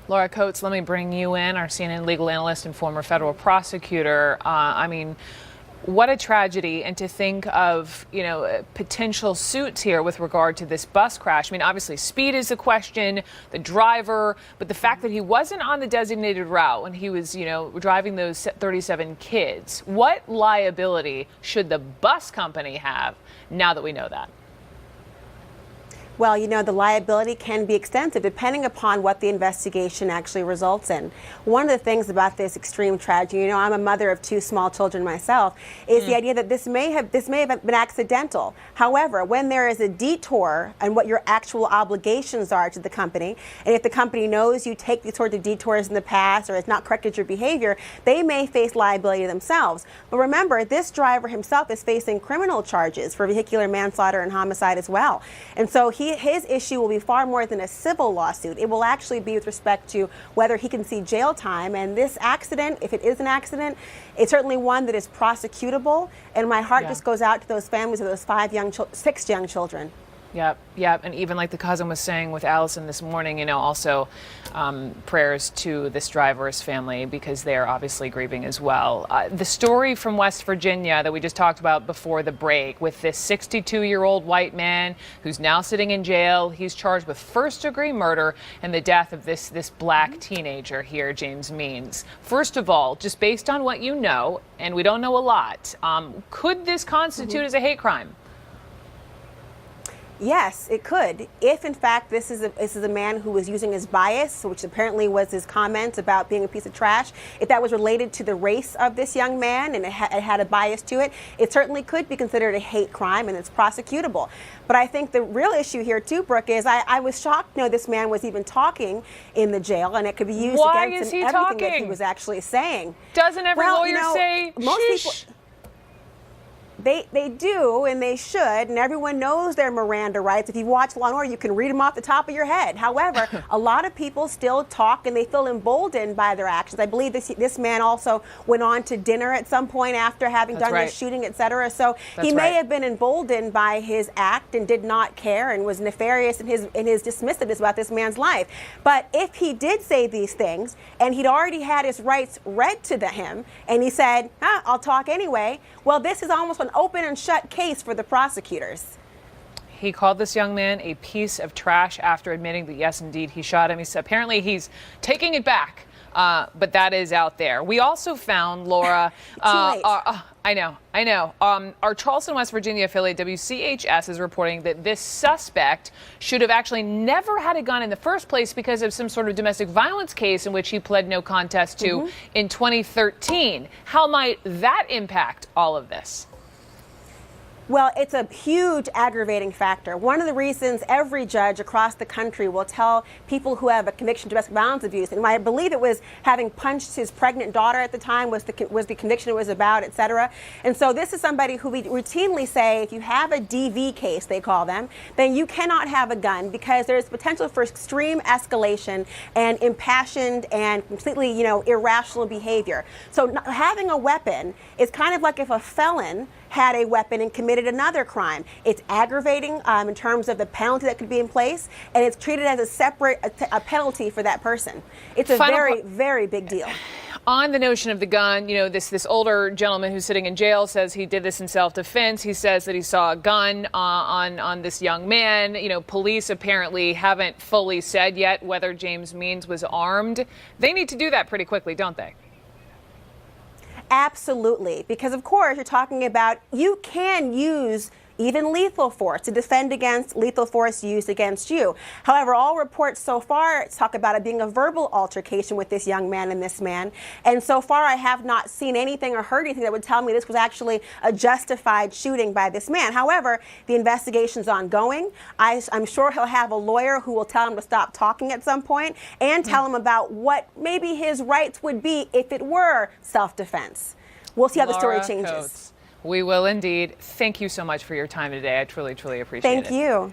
Laura Coates, let me bring you in, our CNN legal analyst and former federal prosecutor. What a tragedy, and to think of, potential suits here with regard to this bus crash. I mean, obviously speed is a question, the driver, but the fact that he wasn't on the designated route when he was, driving those 37 kids. What liability should the bus company have now that we know that? Well, the liability can be extensive depending upon what the investigation actually results in. One of the things about this extreme tragedy, I'm a mother of 2 small children myself, is the idea that this may have been accidental. However, when there is a detour and what your actual obligations are to the company, and if the company knows you take these sorts of detours in the past or has not corrected your behavior, they may face liability themselves. But remember, this driver himself is facing criminal charges for vehicular manslaughter and homicide as well. And so his issue will be far more than a civil lawsuit. It will actually be with respect to whether he can see jail time. And this accident, if it is an accident, it's certainly one that is prosecutable. And my heart just goes out to those families of those 6 young children. Yep. And even like the cousin was saying with Allison this morning, also prayers to this driver's family because they are obviously grieving as well. The story from West Virginia that we just talked about before the break with this 62-year-old white man who's now sitting in jail. He's charged with first-degree murder and the death of this black teenager here, James Means. First of all, just based on what you know, and we don't know a lot, could this constitute as a hate crime? Yes, it could. If, in fact, this is a man who was using his bias, which apparently was his comment about being a piece of trash, if that was related to the race of this young man and it had a bias to it, it certainly could be considered a hate crime and it's prosecutable. But I think the real issue here, too, Brooke, is I was shocked to know this man was even talking in the jail, and it could be used against him, everything that he was actually saying. Doesn't every lawyer say, most people... They do, and they should, and everyone knows their Miranda rights. If you watch Law & Order, you can read them off the top of your head. However, a lot of people still talk, and they feel emboldened by their actions. I believe this man also went on to dinner at some point after having done this shooting, etc. So he may have been emboldened by his act and did not care and was nefarious in his dismissiveness about this man's life. But if he did say these things, and he'd already had his rights read to him, and he said, I'll talk anyway, well, this is almost an open and shut case for the prosecutors. He called this young man a piece of trash after admitting that, yes, indeed, he shot him. Apparently he's taking it back, but that is out there. We also found, Laura, I know. Our Charleston, West Virginia affiliate WCHS is reporting that this suspect should have actually never had a gun in the first place because of some sort of domestic violence case in which he pled no contest to in 2013. How might that impact all of this? Well, it's a huge aggravating factor. One of the reasons every judge across the country will tell people who have a conviction of domestic violence abuse, and I believe it was having punched his pregnant daughter at the time was the conviction it was about, etc. And so this is somebody who we routinely say, if you have a DV case, they call them, then you cannot have a gun because there's potential for extreme escalation and impassioned and completely, irrational behavior. So having a weapon is kind of like if a felon had a weapon and committed another crime. It's aggravating in terms of the penalty that could be in place, and it's treated as a separate penalty for that person. It's a very, very big deal. On the notion of the gun, this older gentleman who's sitting in jail says he did this in self-defense. He says that he saw a gun on this young man. Police apparently haven't fully said yet whether James Means was armed. They need to do that pretty quickly, don't they? Absolutely, because of course you're talking about you can use even lethal force to defend against lethal force used against you. However, all reports so far talk about it being a verbal altercation with this young man and this man. And so far, I have not seen anything or heard anything that would tell me this was actually a justified shooting by this man. However, the investigation's ongoing. I'm sure he'll have a lawyer who will tell him to stop talking at some point and tell him about what maybe his rights would be if it were self-defense. We'll see how the story changes. Coates. We will indeed. Thank you so much for your time today. I truly, truly appreciate it. Thank you.